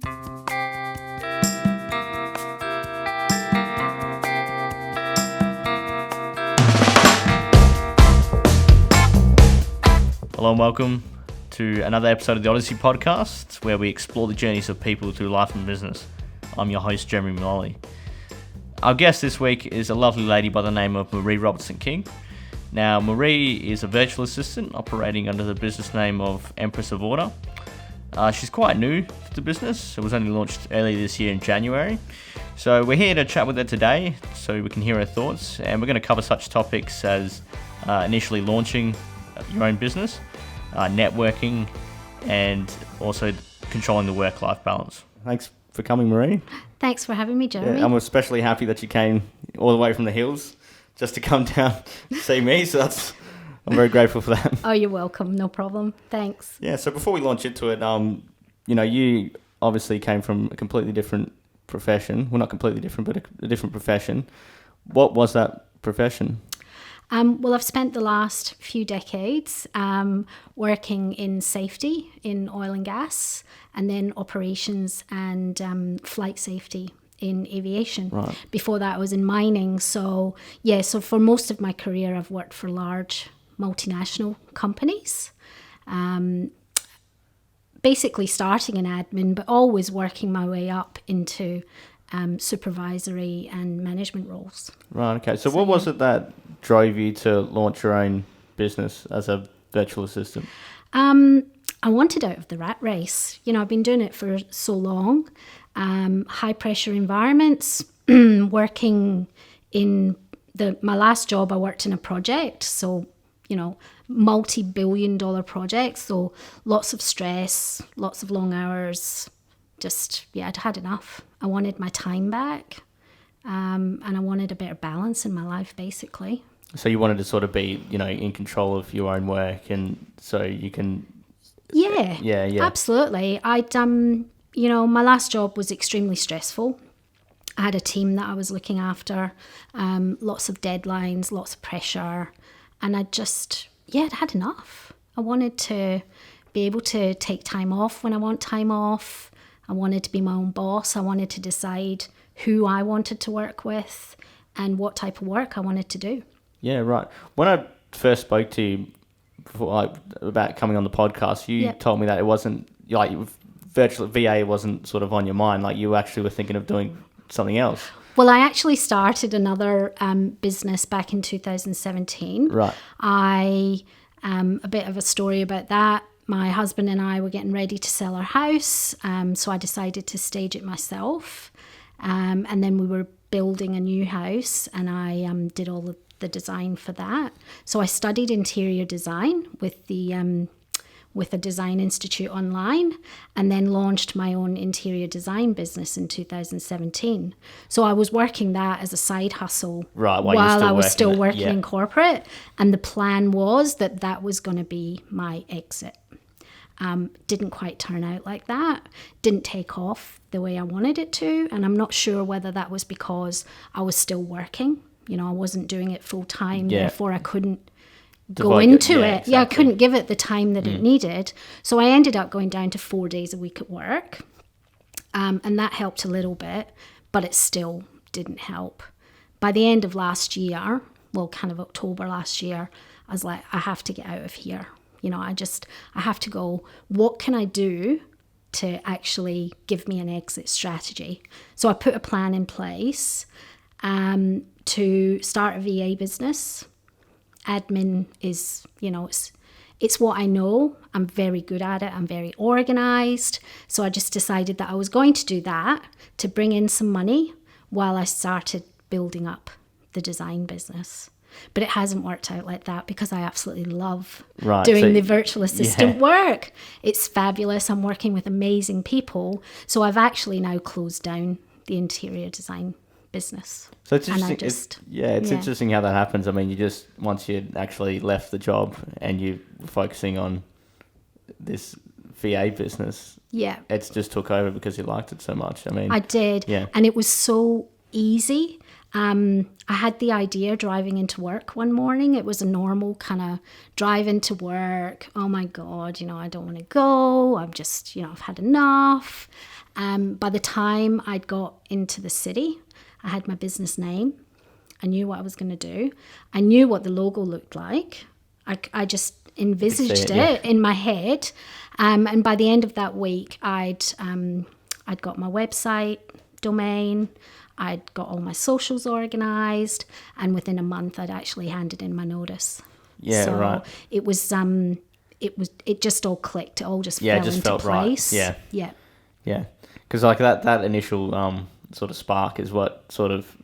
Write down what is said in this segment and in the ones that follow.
Hello and welcome to another episode of the Odyssey Podcast, where we explore the journeys of people through life and business. I'm your host, Jeremy Mullally. Our guest this week is a lovely lady by the name of Marie Robertson-King. Now, Marie is a virtual assistant operating under the business name of Empress of Order. She's quite new to the business. It was only launched earlier this year in January. So we're here to chat with her today so we can hear her thoughts, and we're going to cover such topics as initially launching your own business, networking, and also controlling the work-life balance. Thanks for coming, Marie. Thanks for having me, Jeremy. Yeah, I'm especially happy that you came all the way from the hills just to come down to see me, so I'm very grateful for that. Oh, you're welcome. No problem. Thanks. Yeah, so before we launch into it, you obviously came from a completely different profession. Well, not completely different, but a different profession. What was that profession? Well, I've spent the last few decades working in safety in oil and gas, and then operations and flight safety in aviation. Right. Before that, I was in mining. So for most of my career, I've worked for large multinational companies, basically starting in admin, but always working my way up into supervisory and management roles. Right, okay. So what was it that drove you to launch your own business as a virtual assistant? I wanted out of the rat race. I've been doing it for so long. High pressure environments, working in my last job, I worked in a project. So, multi-billion-dollar projects. So lots of stress, lots of long hours. I'd had enough. I wanted my time back, and I wanted a better balance in my life, basically. So you wanted to sort of be, in control of your own work, and so you can... Yeah, absolutely. My last job was extremely stressful. I had a team that I was looking after, lots of deadlines, lots of pressure, and I'd had enough. I wanted to be able to take time off when I want time off. I wanted to be my own boss. I wanted to decide who I wanted to work with and what type of work I wanted to do. Yeah, right. When I first spoke to you about coming on the podcast, you told me that it wasn't, virtual VA wasn't sort of on your mind, like you actually were thinking of doing something else. Well, I actually started another business back in 2017. Right. A bit of a story about that. My husband and I were getting ready to sell our house, so I decided to stage it myself. And then we were building a new house, and I did all of the design for that. So I studied interior design with a design institute online, and then launched my own interior design business in 2017. So I was working that as a side hustle while I was still working in corporate, and the plan was that was going to be my exit. Didn't quite turn out like that. Didn't take off the way I wanted it to, and I'm not sure whether that was because I was still working. I wasn't doing it full time, therefore I couldn't go into it. Exactly. I couldn't give it the time that it needed. So I ended up going down to 4 days a week at work, and that helped a little bit, but it still didn't help. By the end of last year, kind of October last year, I was like, I have to get out of here. I have to go, what can I do to actually give me an exit strategy? So I put a plan in place to start a VA business. Admin is, it's what I know. I'm very good at it. I'm very organized. So I just decided that I was going to do that to bring in some money while I started building up the design business. But it hasn't worked out like that because I absolutely love doing the virtual assistant work. It's fabulous. I'm working with amazing people. So I've actually now closed down the interior design business. So it's interesting. It's interesting how that happens. I mean, once you actually left the job and you're focusing on this VA business, it's just took over because you liked it so much. I mean, I did. Yeah. And it was so easy. I had the idea driving into work one morning. It was a normal kind of drive into work. Oh my God, I don't want to go. I'm just, I've had enough. By the time I'd got into the city, I had my business name. I knew what I was going to do. I knew what the logo looked like. I just envisaged it in my head. And by the end of that week, I'd got my website domain. I'd got all my socials organised, and within a month, I'd actually handed in my notice. Yeah, so right. It just all clicked. It all just fell into place. Right. Yeah. Because like that initial sort of spark is what sort of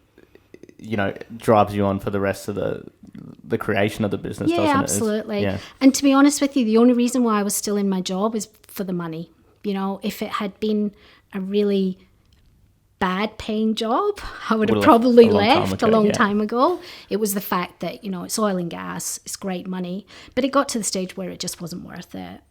drives you on for the rest of the creation of the business. Yeah, doesn't absolutely. Yeah. And to be honest with you, the only reason why I was still in my job is for the money. If it had been a really bad paying job, I would have probably left a long time ago. It was the fact that, it's oil and gas, it's great money, but it got to the stage where it just wasn't worth it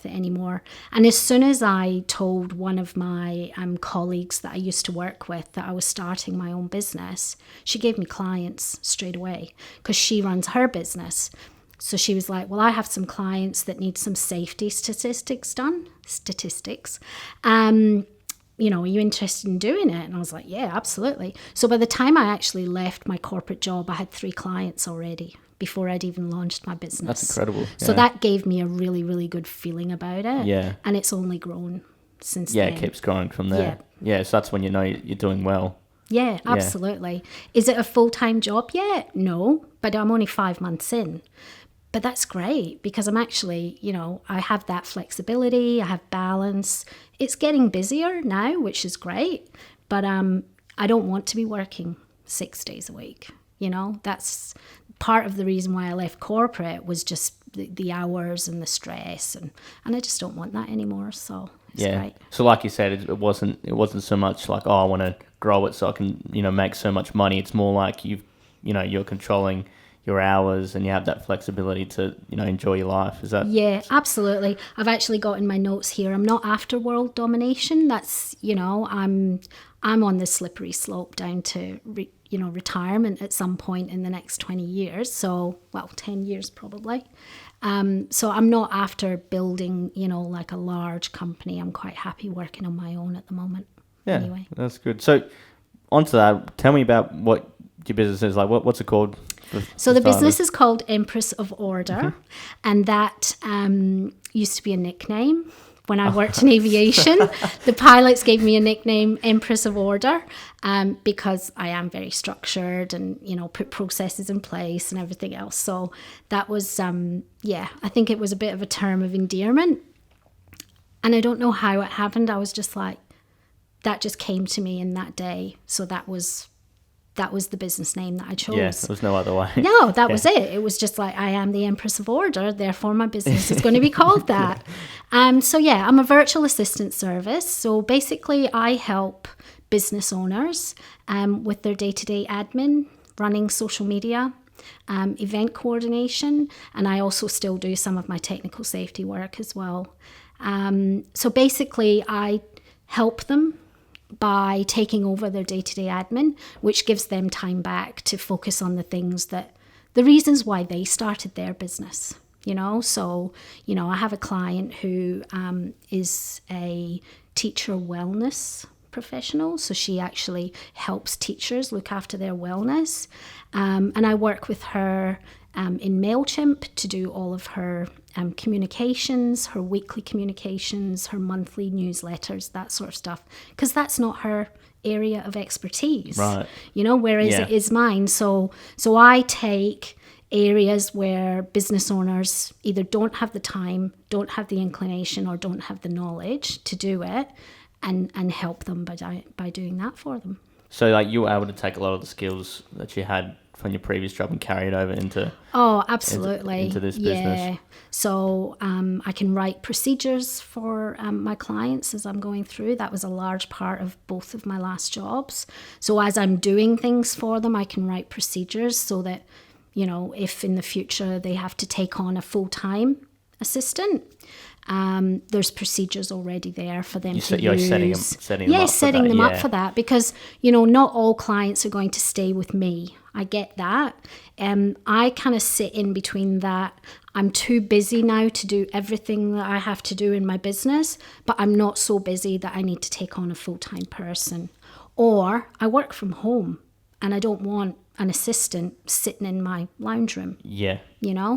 anymore. And as soon as I told one of my colleagues that I used to work with that I was starting my own business, she gave me clients straight away because she runs her business. So she was like, well, I have some clients that need some safety statistics done. Are you interested in doing it? And I was like, yeah, absolutely. So by the time I actually left my corporate job, I had 3 clients already before I'd even launched my business. That's incredible. Yeah. So that gave me a really, really good feeling about it. Yeah. And it's only grown since then. Yeah, it keeps growing from there. Yeah, so that's when you know you're doing well. Yeah, absolutely. Is it a full-time job yet? No, but I'm only 5 months in. But that's great because I'm actually, I have that flexibility, I have balance. It's getting busier now, which is great, but I don't want to be working 6 days a week. That's part of the reason why I left corporate was just the hours and the stress, and I just don't want that anymore. So it's great. So like you said, it wasn't so much like, I want to grow it so I can make so much money. It's more like you're controlling your hours and you have that flexibility to enjoy your life. Is that? Yeah, absolutely. I've actually got in my notes here, I'm not after world domination. That's I'm on the slippery slope down to retirement at some point in the next 20 years. So 10 years probably. So I'm not after building like a large company. I'm quite happy working on my own at the moment. Yeah, anyway, that's good. So onto that, tell me about what your business is like. What's it called? So the business is called Empress of Order, and that used to be a nickname. When I worked in aviation, the pilots gave me a nickname, Empress of Order, because I am very structured and, put processes in place and everything else. So that was, I think it was a bit of a term of endearment. And I don't know how it happened. I was just like, that just came to me in that day. So that was the business name that I chose. Yeah, there was no other way. No, that was it. It was just like, I am the Empress of Order, therefore my business is going to be called that. I'm a virtual assistant service. So basically I help business owners with their day-to-day admin, running social media, event coordination, and I also still do some of my technical safety work as well. So basically I help them by taking over their day-to-day admin, which gives them time back to focus on the reasons why they started their business, So, I have a client who is a teacher wellness professional. So she actually helps teachers look after their wellness. And I work with her in MailChimp to do all of her communications, her weekly communications, her monthly newsletters, that sort of stuff, because that's not her area of expertise, right? Whereas it is mine. So I take areas where business owners either don't have the time, don't have the inclination, or don't have the knowledge to do it, and help them by doing that for them. So like you were able to take a lot of the skills that you had from your previous job and carry it over into absolutely into this business. Yeah. So I can write procedures for my clients as I'm going through. That was a large part of both of my last jobs. So as I'm doing things for them, I can write procedures so that if in the future they have to take on a full-time assistant, there's procedures already there for them to You're use. setting them up setting for that, them up for that, because not all clients are going to stay with me. I get that. I kind of sit in between that. I'm too busy now to do everything that I have to do in my business, but I'm not so busy that I need to take on a full-time person. Or I work from home and I don't want an assistant sitting in my lounge room. Yeah.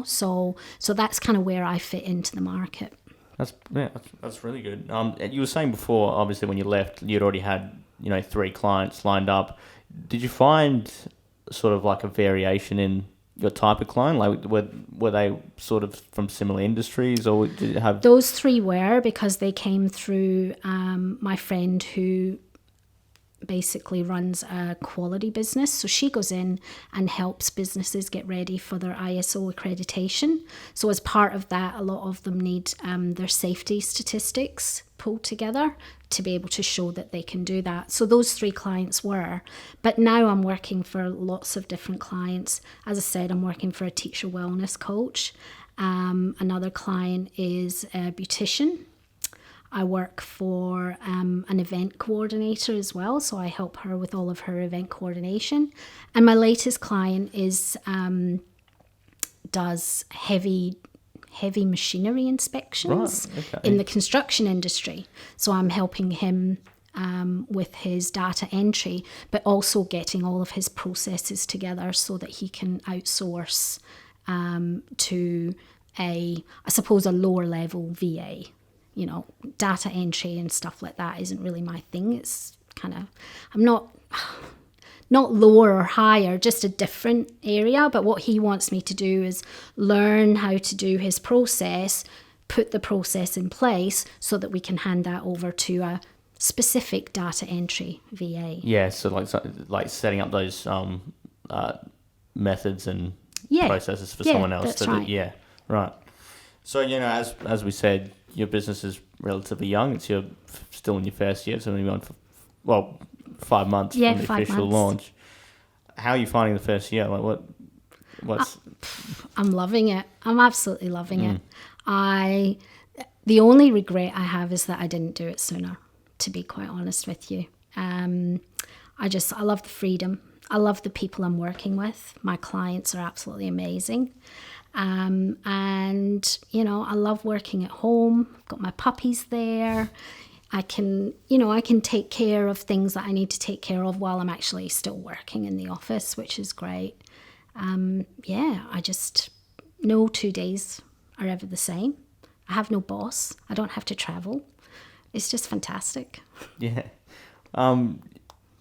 So that's kind of where I fit into the market. That's really good. You were saying before, obviously, when you left, you'd already had 3 clients lined up. Did you find sort of like a variation in your type of client? Like, were they sort of from similar industries, or did you have... Those 3 were, because they came through my friend who basically runs a quality business. So she goes in and helps businesses get ready for their ISO accreditation. So as part of that, a lot of them need their safety statistics pulled together to be able to show that they can do that. So those 3 clients were. But now I'm working for lots of different clients. As I said, I'm working for a teacher wellness coach. Another client is a beautician. I work for an event coordinator as well, so I help her with all of her event coordination. And my latest client does heavy machinery inspections in the construction industry. So I'm helping him with his data entry, but also getting all of his processes together so that he can outsource to a lower level VA. Data entry and stuff like that isn't really my thing. It's kind of, I'm not lower or higher, just a different area. But what he wants me to do is learn how to do his process, put the process in place so that we can hand that over to a specific data entry VA. Yeah, so like setting up those methods and processes for someone else. That's right. Yeah, right. So, as we said, your business is relatively young. It's still in your first year. It's only been on for 5 months from the official launch. How are you finding the first year? Like what's... I'm loving it. I'm absolutely loving it. The only regret I have is that I didn't do it sooner, to be quite honest with you. I love the freedom. I love the people I'm working with. My clients are absolutely amazing. And I love working at home. I've got my puppies there. I can take care of things that I need to take care of while I'm actually still working in the office, which is great. No 2 days are ever the same. I have no boss. I don't have to travel. It's just fantastic. Yeah.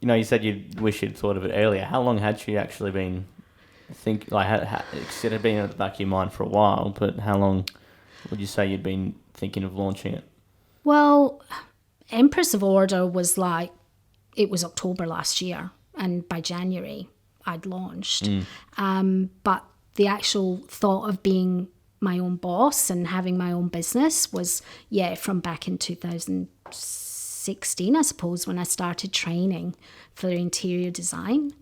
You said you wish you'd thought of it earlier. How long had you actually been... it had been in the back of your mind for a while, but how long would you say you'd been thinking of launching it? Well, Empress of Order was it was October last year, and by January I'd launched. But the actual thought of being my own boss and having my own business was, from back in 2016, I suppose, when I started training for interior design.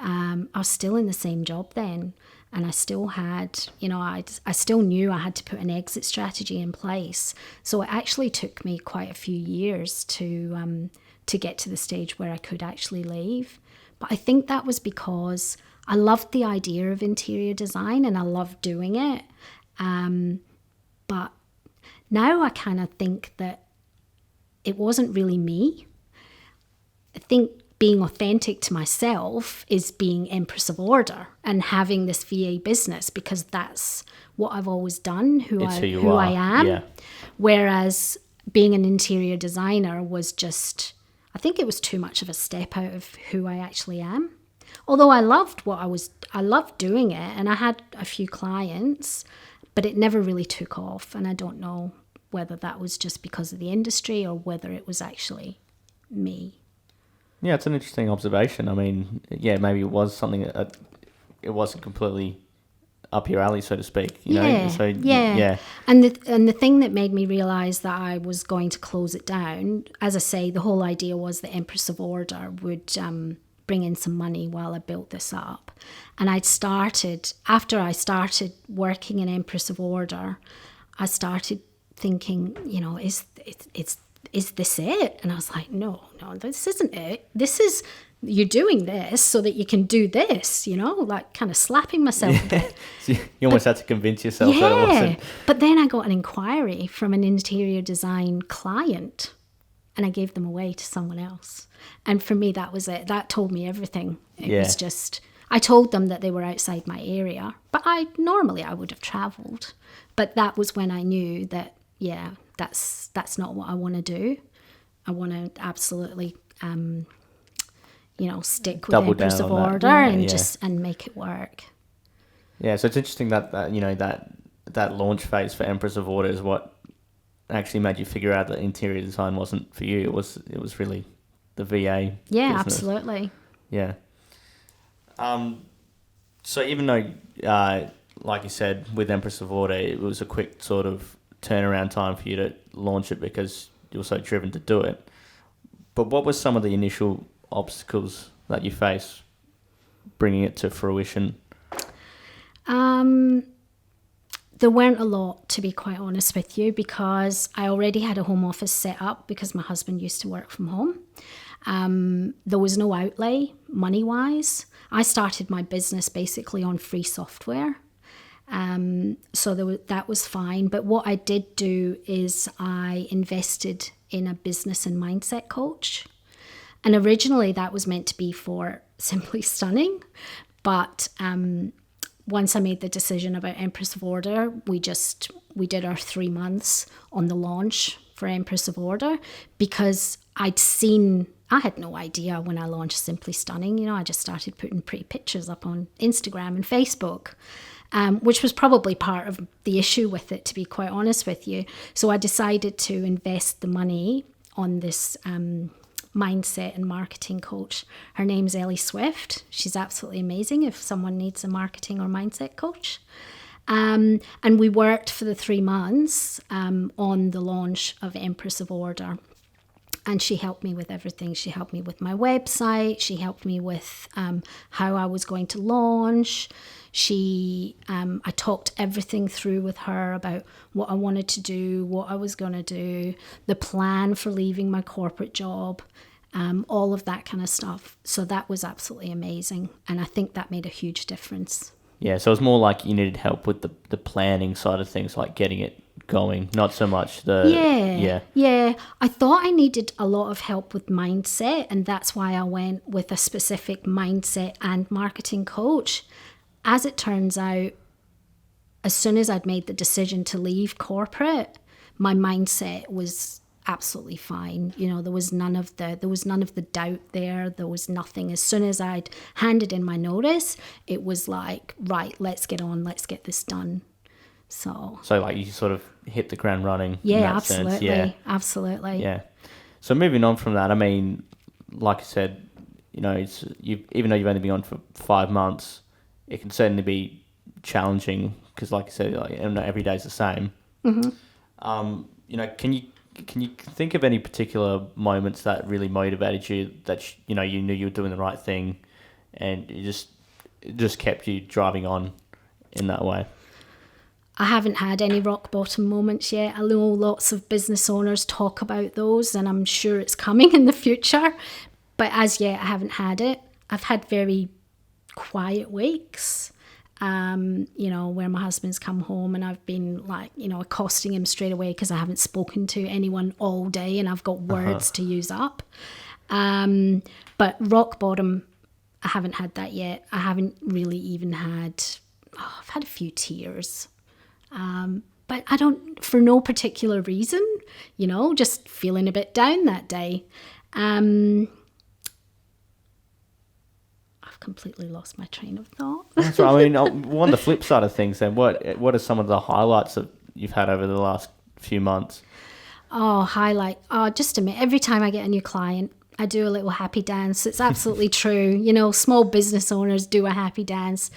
I was still in the same job then, and I still had, I still knew I had to put an exit strategy in place. So it actually took me quite a few years to get to the stage where I could actually leave. But I think that was because I loved the idea of interior design and I loved doing it. But now I kind of think that it wasn't really me. I think being authentic to myself is being Empress of Order and having this VA business, because that's what I've always done, who I am. Yeah. Whereas being an interior designer was just, I think it was too much of a step out of who I actually am. Although I loved doing it, and I had a few clients, but it never really took off. And I don't know whether that was just because of the industry or whether it was actually me. Yeah, it's an interesting observation. I mean, maybe it was something that it wasn't completely up your alley, so to speak. Yeah. And the thing that made me realise that I was going to close it down, as I say, the whole idea was the Empress of Order would bring in some money while I built this up. And after I started working in Empress of Order, I started thinking, is this it? And I was like, no, this isn't it. You're doing this so that you can do this, like kind of slapping myself a bit. So you almost had to convince yourself that it wasn't. But then I got an inquiry from an interior design client, and I gave them away to someone else. And for me, that was it. That told me everything. It was just, I told them that they were outside my area, but normally I would have traveled. But that was when I knew that, that's not what I want to do. I want to absolutely, stick with Empress of Order and make it work. Yeah, so it's interesting that that launch phase for Empress of Order is what actually made you figure out that interior design wasn't for you. It was really the VA. Yeah, business. Absolutely. Yeah. So even though, like you said, with Empress of Order, it was a quick sort of turnaround time for you to launch it because you were so driven to do it. But what were some of the initial obstacles that you faced bringing it to fruition? There weren't a lot, to be quite honest with you, because I already had a home office set up because my husband used to work from home. There was no outlay money-wise. I started my business basically on free software. So that was fine. But what I did do is I invested in a business and mindset coach. And originally that was meant to be for Simply Stunning. But once I made the decision about Empress of Order, we did our 3 months on the launch for Empress of Order because I had no idea when I launched Simply Stunning. I just started putting pretty pictures up on Instagram and Facebook, which was probably part of the issue with it, to be quite honest with you. So I decided to invest the money on this mindset and marketing coach. Her name's Ellie Swift. She's absolutely amazing if someone needs a marketing or mindset coach. And we worked for the 3 months on the launch of Empress of Order. And she helped me with everything. She helped me with my website. She helped me with how I was going to launch. I talked everything through with her about what I wanted to do, what I was going to do, the plan for leaving my corporate job, all of that kind of stuff. So that was absolutely amazing. And I think that made a huge difference. Yeah, so it's more like you needed help with the planning side of things, like getting it going, not so much Yeah. I thought I needed a lot of help with mindset, and that's why I went with a specific mindset and marketing coach. As it turns out, as soon as I'd made the decision to leave corporate, my mindset was absolutely fine. There was none of the doubt there. There was nothing. As soon as I'd handed in my notice, it was like, right, let's get on, let's get this done. So like you sort of hit the ground running. Yeah, absolutely. Yeah. Absolutely. Yeah. So moving on from that, I mean, like I said, even though you've only been on for 5 months, it can certainly be challenging because, like I said, not every day's the same. Mm-hmm. Can you think of any particular moments that really motivated you, that you knew you were doing the right thing, and it just kept you driving on in that way? I haven't had any rock bottom moments yet. I know lots of business owners talk about those, and I'm sure it's coming in the future. But as yet, I haven't had it. I've had very quiet weeks, where my husband's come home and I've been accosting him straight away because I haven't spoken to anyone all day and I've got words to use up. But rock bottom, I haven't had that yet. I haven't really even had, I've had a few tears. But I don't, for no particular reason, just feeling a bit down that day. Completely lost my train of thought. That's right. I mean, on the flip side of things, then, what are some of the highlights that you've had over the last few months? Just a minute. Every time I get a new client, I do a little happy dance. It's absolutely true. Small business owners do a happy dance.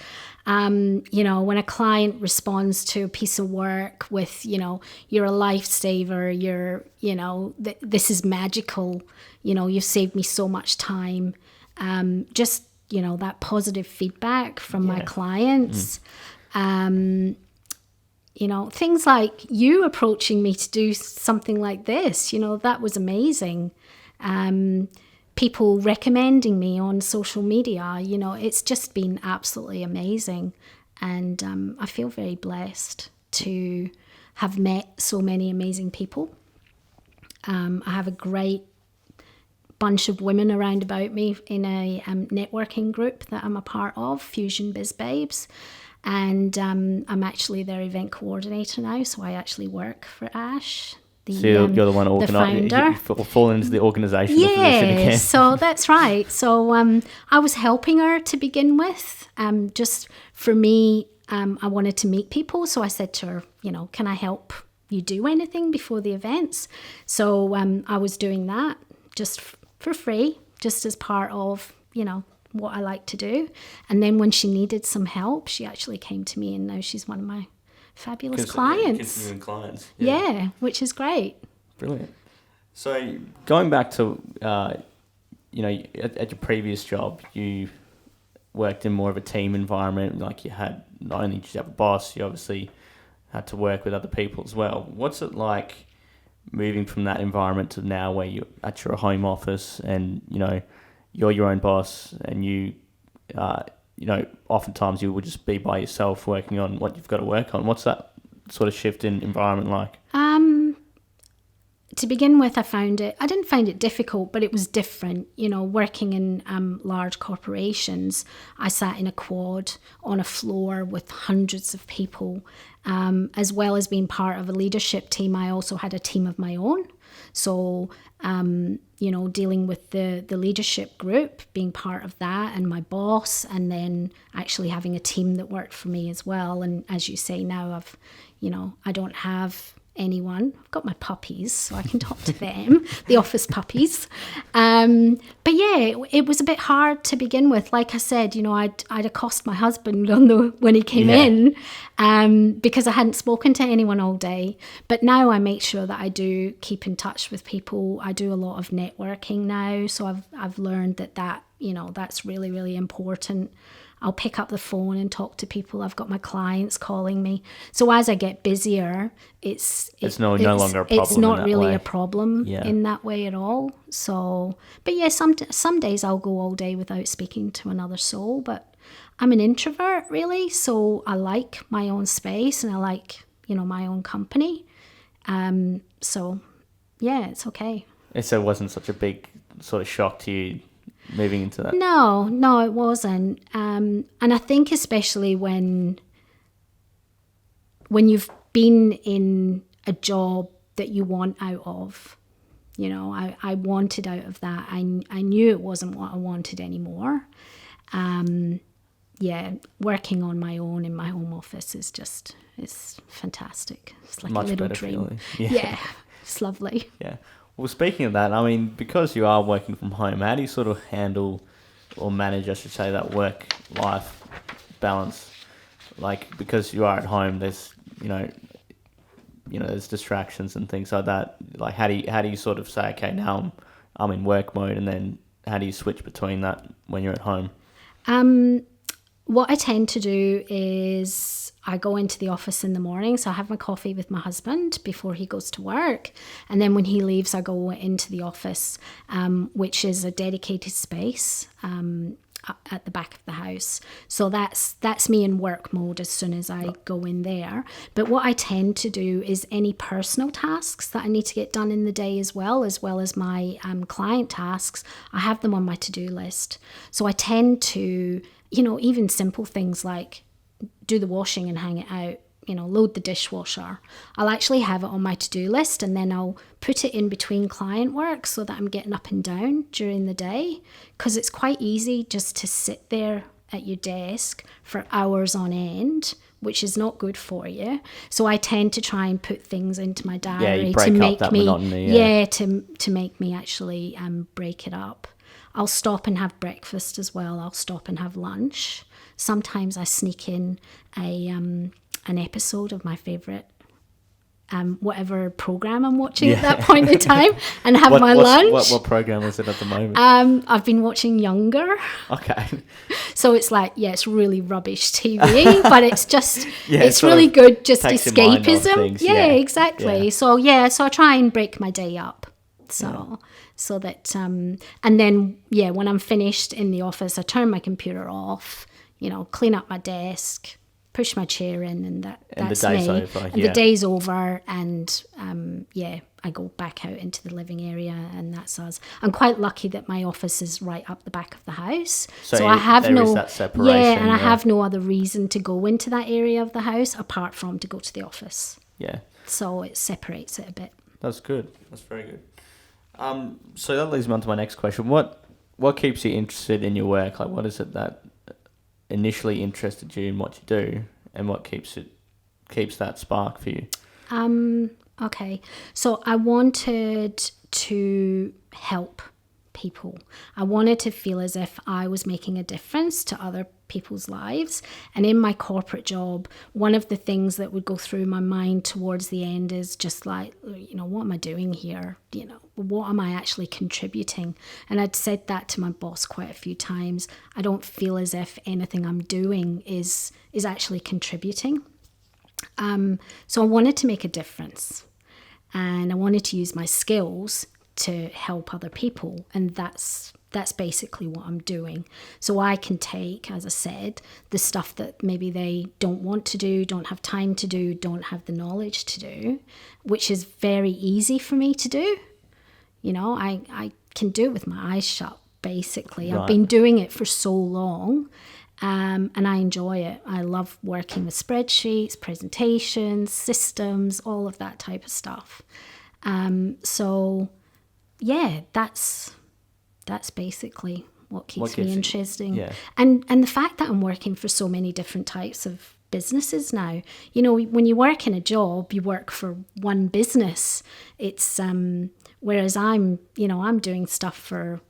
When a client responds to a piece of work with, you're a lifesaver, this is magical, you've saved me so much time. That positive feedback from my clients. things like you approaching me to do something like this, that was amazing. People recommending me on social media, it's just been absolutely amazing. And I feel very blessed to have met so many amazing people. I have a great bunch of women around about me in a networking group that I'm a part of, Fusion Biz Babes. And I'm actually their event coordinator now, so I actually work for Ash. So you're the one organising. You fall into the organisational position again. So that's right. So I was helping her to begin with. Just for me, I wanted to meet people. So I said to her, can I help you do anything before the events? So I was doing that just for free, just as part of, what I like to do. And then when she needed some help, she actually came to me, and now she's one of my fabulous clients. Continuing clients. Yeah, which is great. Brilliant. So going back to, at your previous job, you worked in more of a team environment. Like, you had, not only did you have a boss, you obviously had to work with other people as well. What's it like moving from that environment to now where you're at your home office and, you're your own boss, and you, oftentimes you will just be by yourself working on what you've got to work on. What's that sort of shift in environment like? To begin with, I didn't find it difficult, but it was different. Working in large corporations, I sat in a quad on a floor with hundreds of people. As well as being part of a leadership team, I also had a team of my own. So, dealing with the leadership group, being part of that, and my boss, and then actually having a team that worked for me as well. And as you say, now I don't have anyone. I've got my puppies, so I can talk to them, the office puppies. But yeah, it was a bit hard to begin with. Like I said, I'd accost my husband when he came in, because I hadn't spoken to anyone all day. But now I make sure that I do keep in touch with people. I do a lot of networking now, so I've learned that that's really, really important. I'll pick up the phone and talk to people. I've got my clients calling me. So as I get busier, it's no longer a problem. It's not really a problem in that way at all. So, but yeah, some days I'll go all day without speaking to another soul. But I'm an introvert, really, so I like my own space and I like my own company. So yeah, it's okay. So it wasn't such a big sort of shock to you moving into that? No, it wasn't. And I think especially when you've been in a job that you want out of, I wanted out of that. I knew it wasn't what I wanted anymore. Working on my own in my home office it's fantastic. It's like much a little better dream. Feeling. Yeah, it's lovely. Yeah. Well, speaking of that, I mean, because you are working from home, how do you sort of handle or manage, I should say, that work-life balance? Like, because you are at home, there's, there's distractions and things like that. Like, how do you sort of say, okay, now I'm in work mode, and then how do you switch between that when you're at home? What I tend to do is I go into the office in the morning. So I have my coffee with my husband before he goes to work. And then when he leaves, I go into the office, which is a dedicated space at the back of the house. So that's me in work mode as soon as I go in there. But what I tend to do is any personal tasks that I need to get done in the day as well as my client tasks, I have them on my to-do list. So I tend to, even simple things like do the washing and hang it out, load the dishwasher. I'll actually have it on my to-do list, and then I'll put it in between client work so that I'm getting up and down during the day, because it's quite easy just to sit there at your desk for hours on end, which is not good for you. So I tend to try and put things into my diary to make me monotony, to make me actually break it up. I'll stop and have breakfast as well. I'll stop and have lunch. Sometimes I sneak in an episode of my favourite whatever program I'm watching at that point in time and have my lunch. What program is it at the moment? I've been watching Younger. Okay. So it's like, it's really rubbish TV, but it's just, it's really good, just takes your mind off escapism. things. Exactly. Yeah. So I try and break my day up. So that, and then, when I'm finished in the office, I turn my computer off, clean up my desk, push my chair in, and that's the day's me. over. And the day's over, and I go back out into the living area, and that's us. I'm quite lucky that my office is right up the back of the house, so I have there is that separation. I have no other reason to go into that area of the house apart from to go to the office. Yeah. So it separates it a bit. That's good. That's very good. So that leads me on to my next question. What keeps you interested in your work? Like, what is it that initially interested you in what you do, and what keeps that spark for you? Okay, so I wanted to help people. I wanted to feel as if I was making a difference to other people's lives. And in my corporate job, one of the things that would go through my mind towards the end is just like, what am I doing here? What am I actually contributing? And I'd said that to my boss quite a few times. I don't feel as if anything I'm doing is actually contributing. So I wanted to make a difference, and I wanted to use my skills to help other people, and that's basically what I'm doing. So I can take, as I said, the stuff that maybe they don't want to do, don't have time to do, don't have the knowledge to do, which is very easy for me to do. I can do it with my eyes shut, basically. Right. I've been doing it for so long. And I enjoy it. I love working with spreadsheets, presentations, systems, all of that type of stuff. That's basically what keeps me interesting. Yeah. And the fact that I'm working for so many different types of businesses now. When you work in a job, you work for one business. It's whereas I'm doing stuff for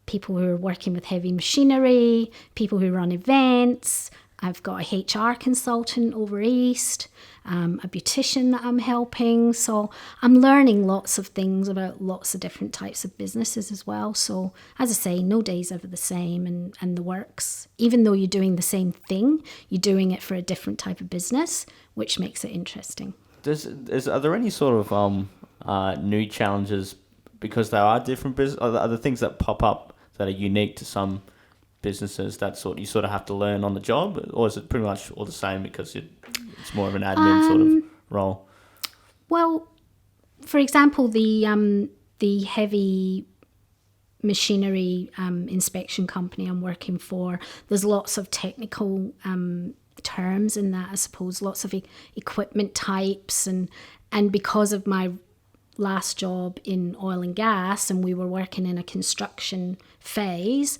people who are working with heavy machinery, people who run events. I've got a HR consultant over East, a beautician that I'm helping. So I'm learning lots of things about lots of different types of businesses as well. So as I say, no day's ever the same, and the works, even though you're doing the same thing, you're doing it for a different type of business, which makes it interesting. Are there any sort of new challenges because there are different business? Are there things that pop up that are unique to some businesses that you sort of have to learn on the job, or is it pretty much all the same because it's more of an admin sort of role? Well, for example, the heavy machinery inspection company I'm working for, there's lots of technical terms in that, I suppose, lots of equipment types, and because of my last job in oil and gas, and we were working in a construction phase,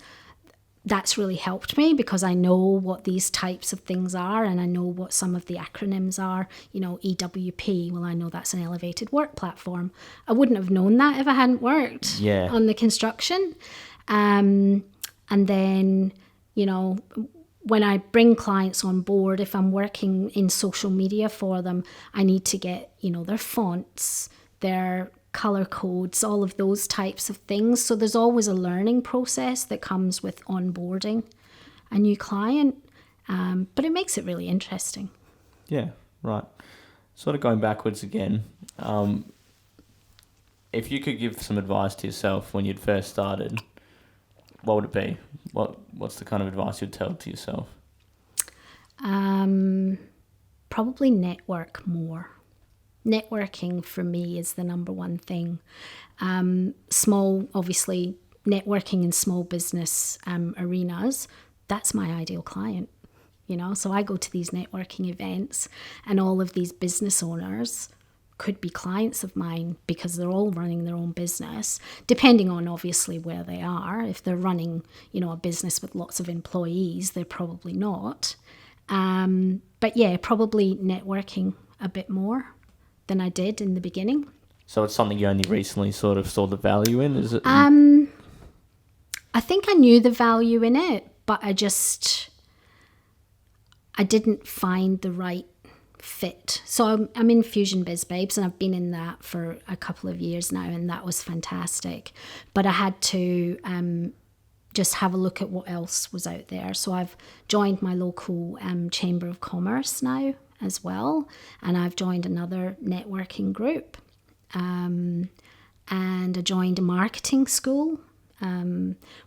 that's really helped me because I know what these types of things are, and I know what some of the acronyms are. EWP, well, I know that's an elevated work platform. I wouldn't have known that if I hadn't worked on the construction. And then, when I bring clients on board, if I'm working in social media for them, I need to get, their fonts, their color codes, all of those types of things. So there's always a learning process that comes with onboarding a new client, but it makes it really interesting. Yeah, right. Sort of going backwards again, if you could give some advice to yourself when you'd first started, what would it be? What's the kind of advice you'd tell to yourself? Probably network more. Networking for me is the number one thing. Obviously, networking in small business arenas, that's my ideal client, So I go to these networking events, and all of these business owners could be clients of mine because they're all running their own business, depending on obviously where they are. If they're running, a business with lots of employees, they're probably not. But yeah, probably networking a bit more than I did in the beginning. So it's something you only recently sort of saw the value in, is it? I think I knew the value in it, but I didn't find the right fit. So I'm in Fusion Biz Babes, and I've been in that for a couple of years now, and that was fantastic. But I had to just have a look at what else was out there. So I've joined my local Chamber of Commerce now as well, and I've joined another networking group, and I joined a marketing school,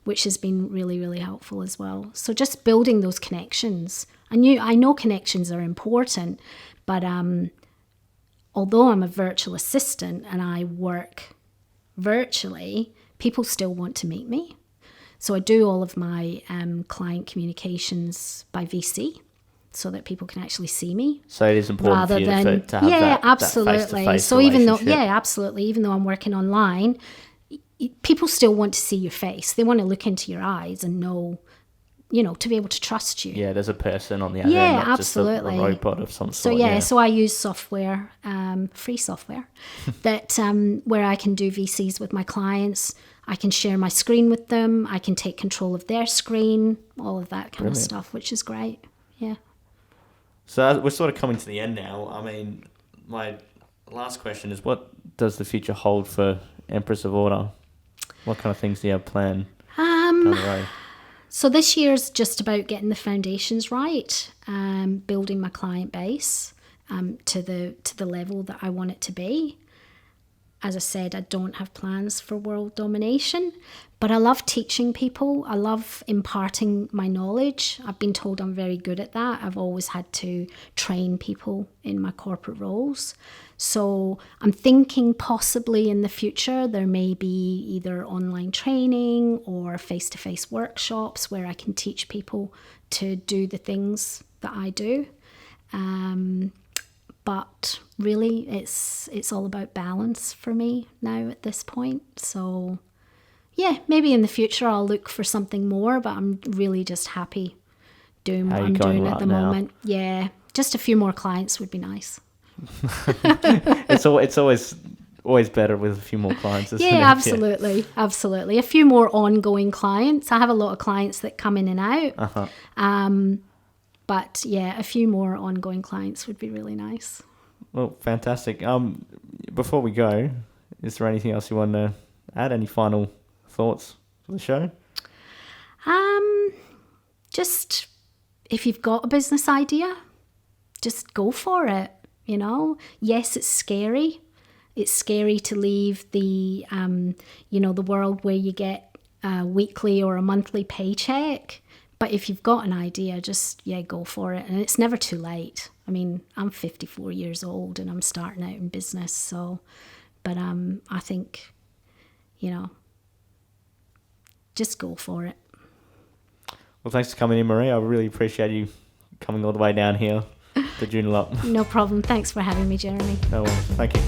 which has been really, really helpful as well. So just building those connections. I know connections are important, but although I'm a virtual assistant and I work virtually, people still want to meet me. So I do all of my client communications by VC, so that people can actually see me. So it is important for you to have that absolutely. face-to-face so even though, relationship. absolutely. Even though I'm working online, people still want to see your face. They want to look into your eyes and know, to be able to trust you. Yeah, there's a person on the other end, not absolutely. just a robot of some So sort. so I use software, free software, that where I can do VCs with my clients. I can share my screen with them. I can take control of their screen, all of that kind of stuff, which is great. Yeah. So we're sort of coming to the end now. I mean, my last question is, what does the future hold for Empress of Order? What kind of things do you have planned down the road? So this year's just about getting the foundations right, building my client base to the level that I want it to be. As I said, I don't have plans for world domination, but I love teaching people. I love imparting my knowledge. I've been told I'm very good at that. I've always had to train people in my corporate roles. So I'm thinking possibly in the future there may be either online training or face-to-face workshops where I can teach people to do the things that I do. But really, it's all about balance for me now at this point. So, yeah, maybe in the future I'll look for something more, but I'm really just happy doing what I'm doing at the moment. Yeah, just a few more clients would be nice. It's always better with a few more clients, isn't it? Yeah, absolutely. A few more ongoing clients. I have a lot of clients that come in and out. But yeah, a few more ongoing clients would be really nice. Well, fantastic. Before we go, is there anything else you want to add? Any final thoughts for the show? Just if you've got a business idea, just go for it. Yes, it's scary. It's scary to leave the the world where you get a weekly or a monthly paycheck. But if you've got an idea, just, go for it. And it's never too late. I mean, I'm 54 years old and I'm starting out in business. So, but I think, just go for it. Well, thanks for coming in, Marie. I really appreciate you coming all the way down here to Joondalup. No problem. Thanks for having me, Jeremy. No worries. Thank you.